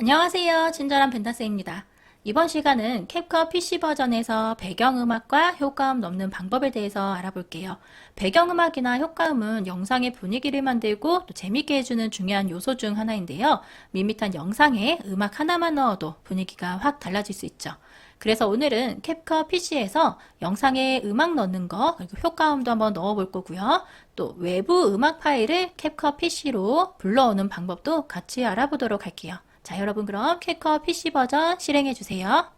안녕하세요. 친절한 벤타쌤입니다. 이번 시간은 캡컷 PC 버전에서 배경음악과 효과음 넣는 방법에 대해서 알아볼게요. 배경음악이나 효과음은 영상의 분위기를 만들고 또 재밌게 해주는 중요한 요소 중 하나인데요. 밋밋한 영상에 음악 하나만 넣어도 분위기가 확 달라질 수 있죠. 그래서 오늘은 캡컷 PC에서 영상에 음악 넣는 거, 그리고 효과음도 한번 넣어볼 거고요. 또 외부 음악 파일을 캡컷 PC로 불러오는 방법도 같이 알아보도록 할게요. 자, 여러분 그럼 캡컷 PC 버전 실행해 주세요.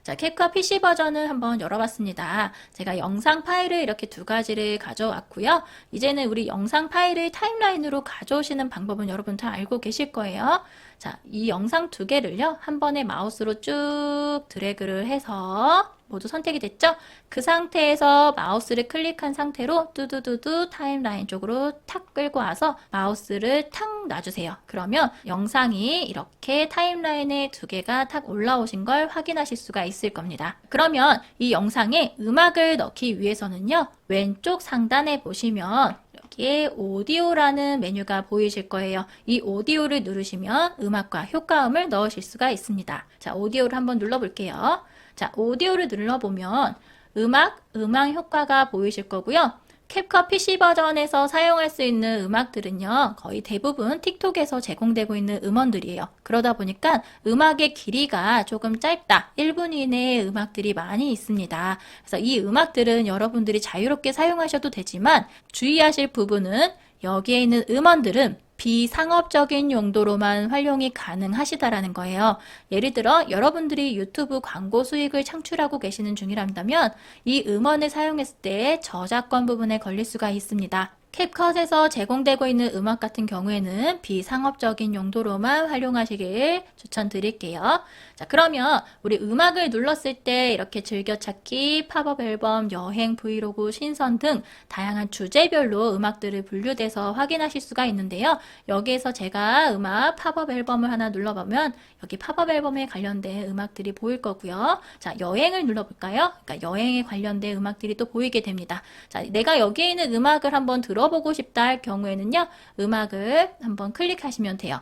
자, 캡컷 PC 버전을 한번 열어봤습니다. 제가 영상 파일을 이렇게 두 가지를 가져왔고요. 이제는 우리 영상 파일을 타임라인으로 가져오시는 방법은 여러분 다 알고 계실 거예요. 자, 이 영상 두 개를요, 한 번에 마우스로 쭉 드래그를 해서 모두 선택이 됐죠? 그 상태에서 마우스를 클릭한 상태로 뚜두두두 타임라인 쪽으로 탁 끌고 와서 마우스를 탁 놔주세요. 그러면 영상이 이렇게 타임라인에 두 개가 탁 올라오신 걸 확인하실 수가 있을 겁니다. 그러면 이 영상에 음악을 넣기 위해서는요, 왼쪽 상단에 보시면 여기에 오디오라는 메뉴가 보이실 거예요. 이 오디오를 누르시면 음악과 효과음을 넣으실 수가 있습니다. 자, 오디오를 한번 눌러볼게요. 자, 오디오를 눌러보면 음악 효과가 보이실 거고요. 캡컷 PC 버전에서 사용할 수 있는 음악들은요, 거의 대부분 틱톡에서 제공되고 있는 음원들이에요. 그러다 보니까 음악의 길이가 조금 짧다. 1분 이내의 음악들이 많이 있습니다. 그래서 이 음악들은 여러분들이 자유롭게 사용하셔도 되지만 주의하실 부분은 여기에 있는 음원들은 비상업적인 용도로만 활용이 가능하시다라는 거예요. 예를 들어 여러분들이 유튜브 광고 수익을 창출하고 계시는 중이란다면 이 음원을 사용했을 때 저작권 부분에 걸릴 수가 있습니다. 캡컷에서 제공되고 있는 음악 같은 경우에는 비상업적인 용도로만 활용하시길 추천드릴게요. 자, 그러면 우리 음악을 눌렀을 때 이렇게 즐겨찾기, 팝업 앨범, 여행, 브이로그, 신선 등 다양한 주제별로 음악들을 분류돼서 확인하실 수가 있는데요. 여기에서 제가 음악 팝업 앨범을 하나 눌러보면 여기 팝업 앨범에 관련된 음악들이 보일 거고요. 자, 여행을 눌러볼까요? 그러니까 여행에 관련된 음악들이 또 보이게 됩니다. 자, 내가 여기에 있는 음악을 한번 들어보고 싶다 할 경우에는요, 음악을 한번 클릭하시면 돼요.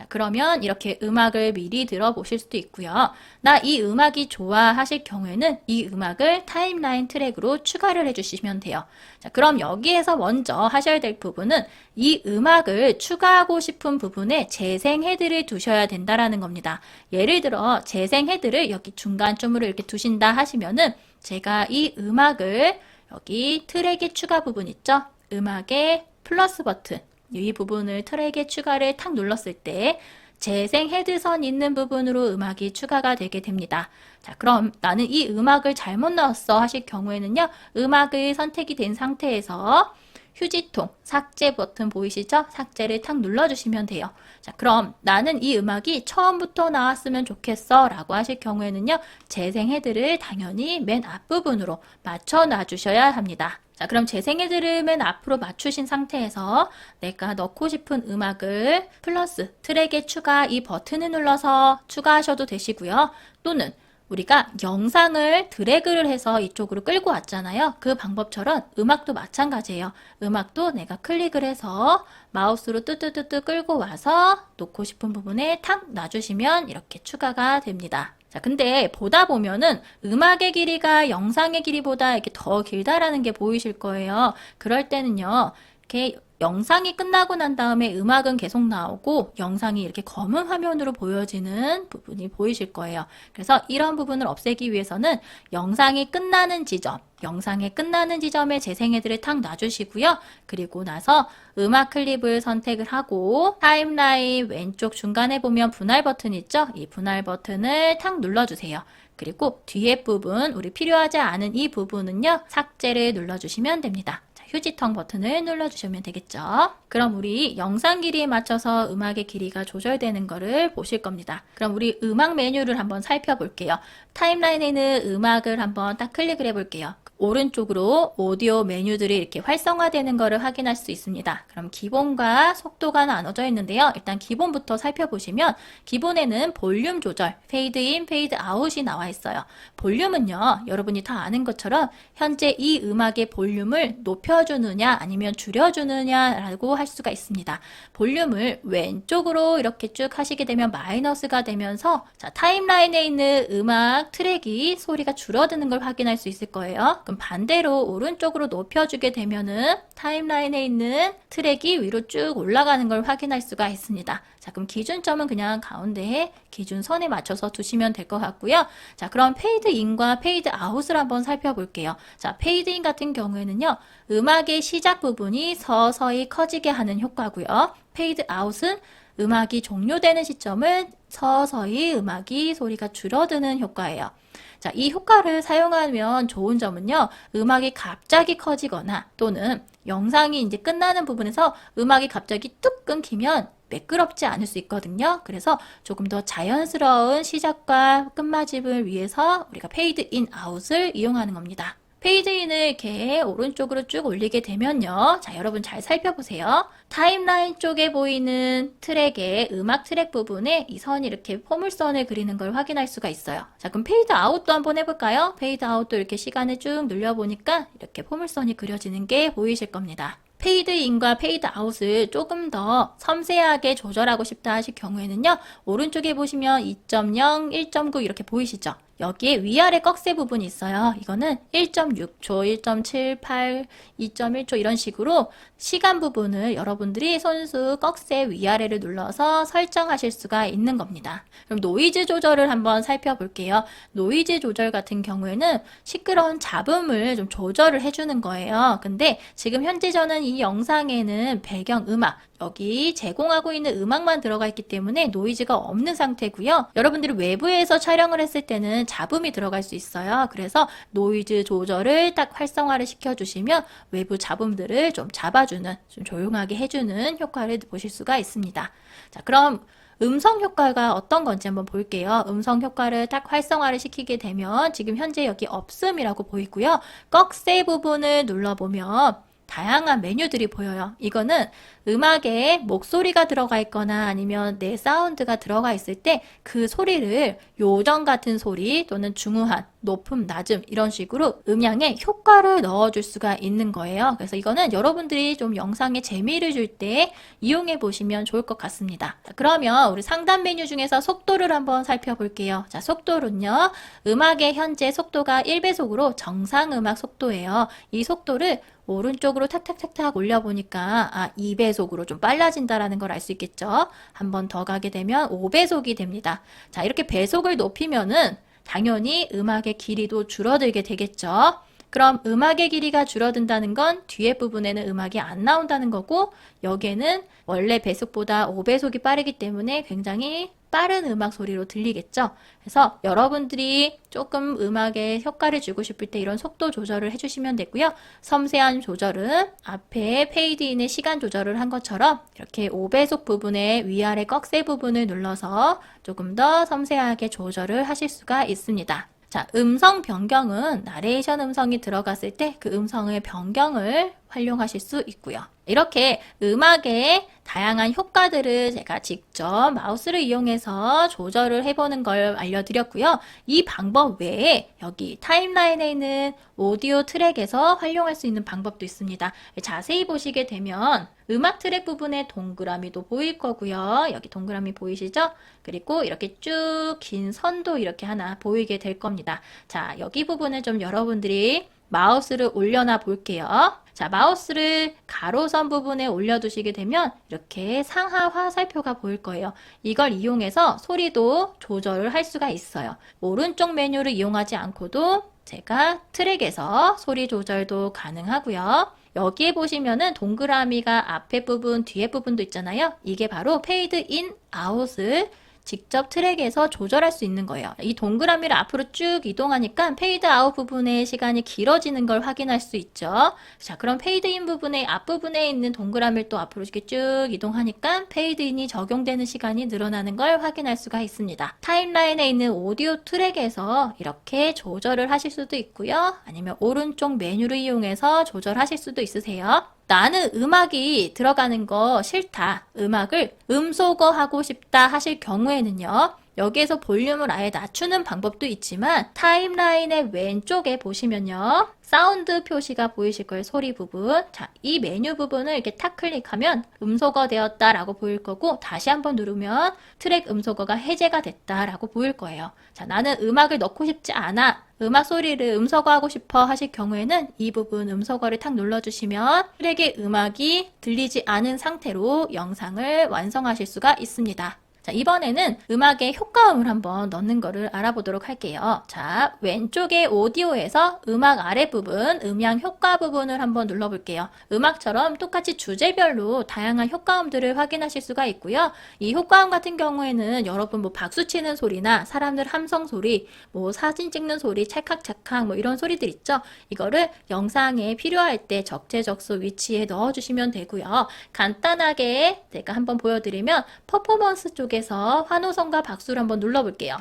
그러면 이렇게 음악을 미리 들어보실 수도 있고요. 나 이 음악이 좋아 하실 경우에는 이 음악을 타임라인 트랙으로 추가를 해주시면 돼요. 자, 그럼 여기에서 먼저 하셔야 될 부분은 이 음악을 추가하고 싶은 부분에 재생 헤드를 두셔야 된다라는 겁니다. 예를 들어 재생 헤드를 여기 중간쯤으로 이렇게 두신다 하시면은 제가 이 음악을 여기 트랙의 추가 부분 있죠? 음악의 플러스 버튼 이 부분을 트랙에 추가를 탁 눌렀을 때 재생 헤드선 있는 부분으로 음악이 추가가 되게 됩니다. 자, 그럼 나는 이 음악을 잘못 넣었어 하실 경우에는요. 음악을 선택이 된 상태에서 휴지통, 삭제 버튼 보이시죠? 삭제를 탁 눌러주시면 돼요. 자, 그럼 나는 이 음악이 처음부터 나왔으면 좋겠어 라고 하실 경우에는요. 재생 헤드를 당연히 맨 앞부분으로 맞춰 놔주셔야 합니다. 자, 그럼 재생 헤드를 맨 앞으로 맞추신 상태에서 내가 넣고 싶은 음악을 플러스 트랙에 추가 이 버튼을 눌러서 추가하셔도 되시고요. 또는 우리가 영상을 드래그를 해서 이쪽으로 끌고 왔잖아요. 그 방법처럼 음악도 마찬가지예요. 음악도 내가 클릭을 해서 마우스로 뚜뚜뚜뚜 끌고 와서 놓고 싶은 부분에 탁 놔주시면 이렇게 추가가 됩니다. 자, 근데 보다 보면은 음악의 길이가 영상의 길이보다 이렇게 더 길다라는 게 보이실 거예요. 그럴 때는요, 이렇게 영상이 끝나고 난 다음에 음악은 계속 나오고 영상이 이렇게 검은 화면으로 보여지는 부분이 보이실 거예요. 그래서 이런 부분을 없애기 위해서는 영상이 끝나는 지점에 재생 헤드를 탁 놔주시고요. 그리고 나서 음악 클립을 선택을 하고 타임라인 왼쪽 중간에 보면 분할 버튼 있죠? 이 분할 버튼을 탁 눌러주세요. 그리고 뒤에 부분, 우리 필요하지 않은 이 부분은요, 삭제를 눌러주시면 됩니다. 휴지통 버튼을 눌러주시면 되겠죠. 그럼 우리 영상 길이에 맞춰서 음악의 길이가 조절되는 거를 보실 겁니다. 그럼 우리 음악 메뉴를 한번 살펴볼게요. 타임라인에 있는 음악을 한번 딱 클릭을 해볼게요. 오른쪽으로 오디오 메뉴들이 이렇게 활성화되는 것을 확인할 수 있습니다. 그럼 기본과 속도가 나눠져 있는데요. 일단 기본부터 살펴보시면 기본에는 볼륨 조절, 페이드 인, 페이드 아웃이 나와 있어요. 볼륨은요, 여러분이 다 아는 것처럼 현재 이 음악의 볼륨을 높여주느냐 아니면 줄여주느냐라고 할 수가 있습니다. 볼륨을 왼쪽으로 이렇게 쭉 하시게 되면 마이너스가 되면서 자, 타임라인에 있는 음악 트랙이 소리가 줄어드는 걸 확인할 수 있을 거예요. 그럼 반대로 오른쪽으로 높여주게 되면은 타임라인에 있는 트랙이 위로 쭉 올라가는 걸 확인할 수가 있습니다. 자, 그럼 기준점은 그냥 가운데에 기준선에 맞춰서 두시면 될 것 같고요. 자, 그럼 페이드 인과 페이드 아웃을 한번 살펴볼게요. 자, 페이드 인 같은 경우에는요, 음악의 시작 부분이 서서히 커지게 하는 효과고요. 페이드 아웃은 음악이 종료되는 시점을 서서히 음악이 소리가 줄어드는 효과예요. 자, 이 효과를 사용하면 좋은 점은요, 음악이 갑자기 커지거나 또는 영상이 이제 끝나는 부분에서 음악이 갑자기 뚝 끊기면 매끄럽지 않을 수 있거든요. 그래서 조금 더 자연스러운 시작과 끝마침을 위해서 우리가 페이드 인, 아웃을 이용하는 겁니다. 페이드 인을 이렇게 오른쪽으로 쭉 올리게 되면요. 자, 여러분 잘 살펴보세요. 타임라인 쪽에 보이는 트랙의 음악 트랙 부분에 이 선이 이렇게 포물선을 그리는 걸 확인할 수가 있어요. 자, 그럼 페이드 아웃도 한번 해볼까요? 페이드 아웃도 이렇게 시간을 쭉 늘려보니까 이렇게 포물선이 그려지는 게 보이실 겁니다. 페이드 인과 페이드 아웃을 조금 더 섬세하게 조절하고 싶다 하실 경우에는요. 오른쪽에 보시면 2.0, 1.9 이렇게 보이시죠? 여기에 위아래 꺽쇠 부분이 있어요. 이거는 1.6초, 1.78, 2.1초 이런 식으로 시간 부분을 여러분들이 손수 꺽쇠 위아래를 눌러서 설정하실 수가 있는 겁니다. 그럼 노이즈 조절을 한번 살펴볼게요. 노이즈 조절 같은 경우에는 시끄러운 잡음을 좀 조절을 해주는 거예요. 근데 지금 현재 저는 이 영상에는 배경 음악, 여기 제공하고 있는 음악만 들어가 있기 때문에 노이즈가 없는 상태고요. 여러분들이 외부에서 촬영을 했을 때는 잡음이 들어갈 수 있어요. 그래서 노이즈 조절을 딱 활성화를 시켜주시면 외부 잡음들을 좀 잡아주는, 좀 조용하게 해주는 효과를 보실 수가 있습니다. 자, 그럼 음성 효과가 어떤 건지 한번 볼게요. 음성 효과를 딱 활성화를 시키게 되면 지금 현재 여기 없음이라고 보이고요. 꺽쇠 부분을 눌러보면 다양한 메뉴들이 보여요. 이거는 음악에 목소리가 들어가 있거나 아니면 내 사운드가 들어가 있을 때 그 소리를 요정 같은 소리 또는 중후한, 높음, 낮음 이런 식으로 음향에 효과를 넣어줄 수가 있는 거예요. 그래서 이거는 여러분들이 좀 영상에 재미를 줄 때 이용해 보시면 좋을 것 같습니다. 자, 그러면 우리 상단 메뉴 중에서 속도를 한번 살펴볼게요. 자, 속도는요. 음악의 현재 속도가 1배속으로 정상 음악 속도예요. 이 속도를 오른쪽으로 탁탁탁탁 올려보니까 2배속으로 좀 빨라진다라는 걸 알 수 있겠죠. 한 번 더 가게 되면 5배속이 됩니다. 자, 이렇게 배속을 높이면은 당연히 음악의 길이도 줄어들게 되겠죠. 그럼 음악의 길이가 줄어든다는 건 뒤에 부분에는 음악이 안 나온다는 거고 여기에는 원래 배속보다 5배속이 빠르기 때문에 굉장히 빠른 음악 소리로 들리겠죠. 그래서 여러분들이 조금 음악에 효과를 주고 싶을 때 이런 속도 조절을 해주시면 되고요. 섬세한 조절은 앞에 페이드인의 시간 조절을 한 것처럼 이렇게 5배속 부분의 위아래 꺽쇠 부분을 눌러서 조금 더 섬세하게 조절을 하실 수가 있습니다. 자, 음성 변경은 나레이션 음성이 들어갔을 때 그 음성의 변경을 활용하실 수 있고요. 이렇게 음악의 다양한 효과들을 제가 직접 마우스를 이용해서 조절을 해보는 걸 알려드렸고요. 이 방법 외에 여기 타임라인에 있는 오디오 트랙에서 활용할 수 있는 방법도 있습니다. 자세히 보시게 되면 음악 트랙 부분에 동그라미도 보일 거고요. 여기 동그라미 보이시죠? 그리고 이렇게 쭉 긴 선도 이렇게 하나 보이게 될 겁니다. 자, 여기 부분을 좀 여러분들이 마우스를 올려놔 볼게요. 자, 마우스를 가로선 부분에 올려두시게 되면 이렇게 상하 화살표가 보일 거예요. 이걸 이용해서 소리도 조절을 할 수가 있어요. 오른쪽 메뉴를 이용하지 않고도 제가 트랙에서 소리 조절도 가능하고요. 여기에 보시면은 동그라미가 앞에 부분, 뒤에 부분도 있잖아요. 이게 바로 페이드 인, 아웃을 직접 트랙에서 조절할 수 있는 거예요. 이 동그라미를 앞으로 쭉 이동하니까 페이드 아웃 부분의 시간이 길어지는 걸 확인할 수 있죠. 자, 그럼 페이드 인 부분의 앞부분에 있는 동그라미를 또 앞으로 이렇게 쭉 이동하니까 페이드 인이 적용되는 시간이 늘어나는 걸 확인할 수가 있습니다. 타임라인에 있는 오디오 트랙에서 이렇게 조절을 하실 수도 있고요. 아니면 오른쪽 메뉴를 이용해서 조절하실 수도 있으세요. 나는 음악이 들어가는 거 싫다. 음악을 음소거하고 싶다 하실 경우에는요. 여기에서 볼륨을 아예 낮추는 방법도 있지만 타임라인의 왼쪽에 보시면요. 사운드 표시가 보이실 거예요. 소리 부분. 자, 이 메뉴 부분을 이렇게 탁 클릭하면 음소거 되었다라고 보일 거고 다시 한번 누르면 트랙 음소거가 해제가 됐다라고 보일 거예요. 자, 나는 음악을 넣고 싶지 않아. 음악 소리를 음소거하고 싶어 하실 경우에는 이 부분 음소거를 탁 눌러주시면 트랙의 음악이 들리지 않은 상태로 영상을 완성하실 수가 있습니다. 자, 이번에는 음악의 효과음을 한번 넣는 거를 알아보도록 할게요. 자, 왼쪽에 오디오에서 음악 아랫부분, 음향 효과 부분을 한번 눌러볼게요. 음악처럼 똑같이 주제별로 다양한 효과음들을 확인하실 수가 있고요. 이 효과음 같은 경우에는 여러분 뭐 박수 치는 소리나 사람들 함성 소리, 뭐 사진 찍는 소리, 찰칵찰칵 뭐 이런 소리들 있죠. 이거를 영상에 필요할 때 적재적소 위치에 넣어주시면 되고요. 간단하게 제가 한번 보여드리면 퍼포먼스 쪽에서 환호성과 박수를 한번 눌러볼게요.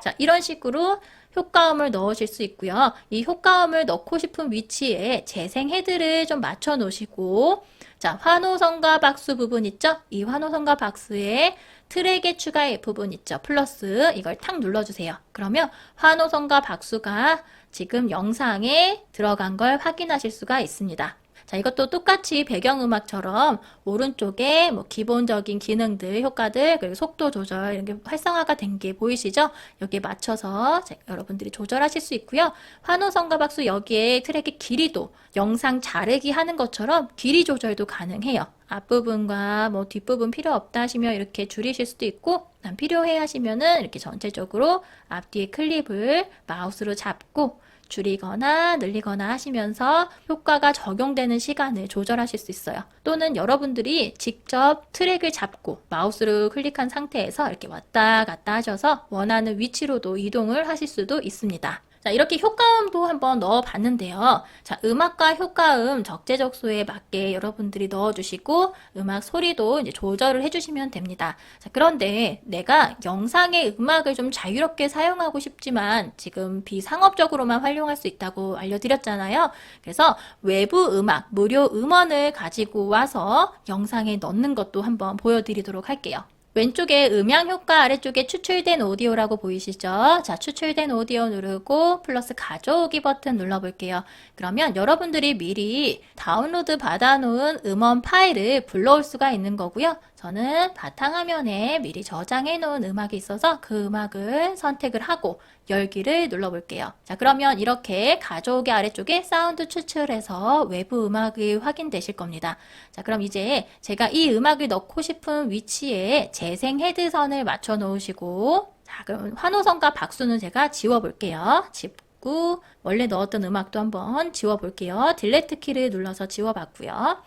자, 이런 식으로 효과음을 넣으실 수 있고요. 이 효과음을 넣고 싶은 위치에 재생 헤드를 좀 맞춰 놓으시고, 자, 환호성과 박수 부분 있죠? 이 환호성과 박수에 트랙의 추가의 부분 있죠? 플러스 이걸 탁 눌러주세요. 그러면 환호성과 박수가 지금 영상에 들어간 걸 확인하실 수가 있습니다. 자, 이것도 똑같이 배경음악처럼 오른쪽에 뭐 기본적인 기능들, 효과들, 그리고 속도 조절 이런 게 활성화가 된 게 보이시죠? 여기에 맞춰서 여러분들이 조절하실 수 있고요. 환호성과 박수 여기에 트랙의 길이도 영상 자르기 하는 것처럼 길이 조절도 가능해요. 앞부분과 뭐 뒷부분 필요 없다 하시면 이렇게 줄이실 수도 있고, 필요해 하시면은 이렇게 전체적으로 앞뒤에 클립을 마우스로 잡고 줄이거나 늘리거나 하시면서 효과가 적용되는 시간을 조절하실 수 있어요. 또는 여러분들이 직접 트랙을 잡고 마우스를 클릭한 상태에서 이렇게 왔다 갔다 하셔서 원하는 위치로도 이동을 하실 수도 있습니다. 자, 이렇게 효과음도 한번 넣어봤는데요. 자, 음악과 효과음 적재적소에 맞게 여러분들이 넣어주시고 음악 소리도 이제 조절을 해주시면 됩니다. 자, 그런데 내가 영상의 음악을 좀 자유롭게 사용하고 싶지만 지금 비상업적으로만 활용할 수 있다고 알려드렸잖아요. 그래서 외부 음악, 무료 음원을 가지고 와서 영상에 넣는 것도 한번 보여드리도록 할게요. 왼쪽에 음향 효과 아래쪽에 추출된 오디오라고 보이시죠? 자, 추출된 오디오 누르고 플러스 가져오기 버튼 눌러볼게요. 그러면 여러분들이 미리 다운로드 받아놓은 음원 파일을 불러올 수가 있는 거고요. 저는 바탕화면에 미리 저장해 놓은 음악이 있어서 그 음악을 선택을 하고 열기를 눌러볼게요. 자, 그러면 이렇게 가져오기 아래쪽에 사운드 추출해서 외부 음악이 확인되실 겁니다. 자, 그럼 이제 제가 이 음악을 넣고 싶은 위치에 재생 헤드선을 맞춰 놓으시고, 자, 그럼 환호성과 박수는 제가 지워볼게요. 짚고 원래 넣었던 음악도 한번 지워볼게요. 딜레트 키를 눌러서 지워봤고요.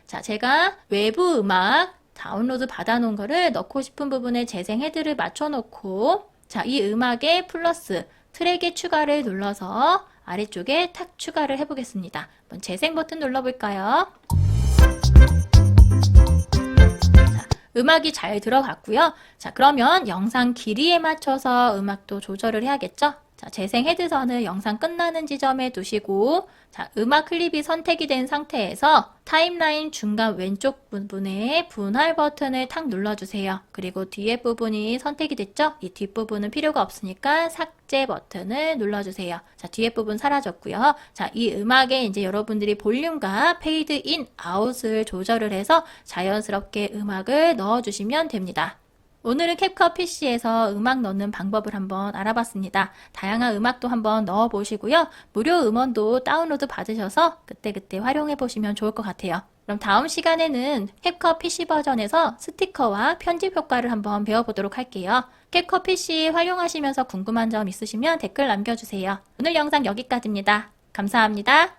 자, 제가 외부 음악 다운로드 받아놓은 거를 넣고 싶은 부분에 재생 헤드를 맞춰놓고, 자, 이 음악에 플러스 트랙의 추가를 눌러서 아래쪽에 탁 추가를 해보겠습니다. 한번 재생 버튼 눌러볼까요? 자, 음악이 잘 들어갔고요. 자, 그러면 영상 길이에 맞춰서 음악도 조절을 해야겠죠? 자, 재생 헤드선을 영상 끝나는 지점에 두시고, 자, 음악 클립이 선택이 된 상태에서 타임라인 중간 왼쪽 부분에 분할 버튼을 탁 눌러주세요. 그리고 뒤에 부분이 선택이 됐죠? 이 뒷부분은 필요가 없으니까 삭제 버튼을 눌러주세요. 자, 뒤에 부분 사라졌고요. 자, 이 음악에 이제 여러분들이 볼륨과 페이드 인, 아웃을 조절을 해서 자연스럽게 음악을 넣어주시면 됩니다. 오늘은 캡컷 PC에서 음악 넣는 방법을 한번 알아봤습니다. 다양한 음악도 한번 넣어보시고요. 무료 음원도 다운로드 받으셔서 그때그때 활용해보시면 좋을 것 같아요. 그럼 다음 시간에는 캡컷 PC 버전에서 스티커와 편집 효과를 한번 배워보도록 할게요. 캡컷 PC 활용하시면서 궁금한 점 있으시면 댓글 남겨주세요. 오늘 영상 여기까지입니다. 감사합니다.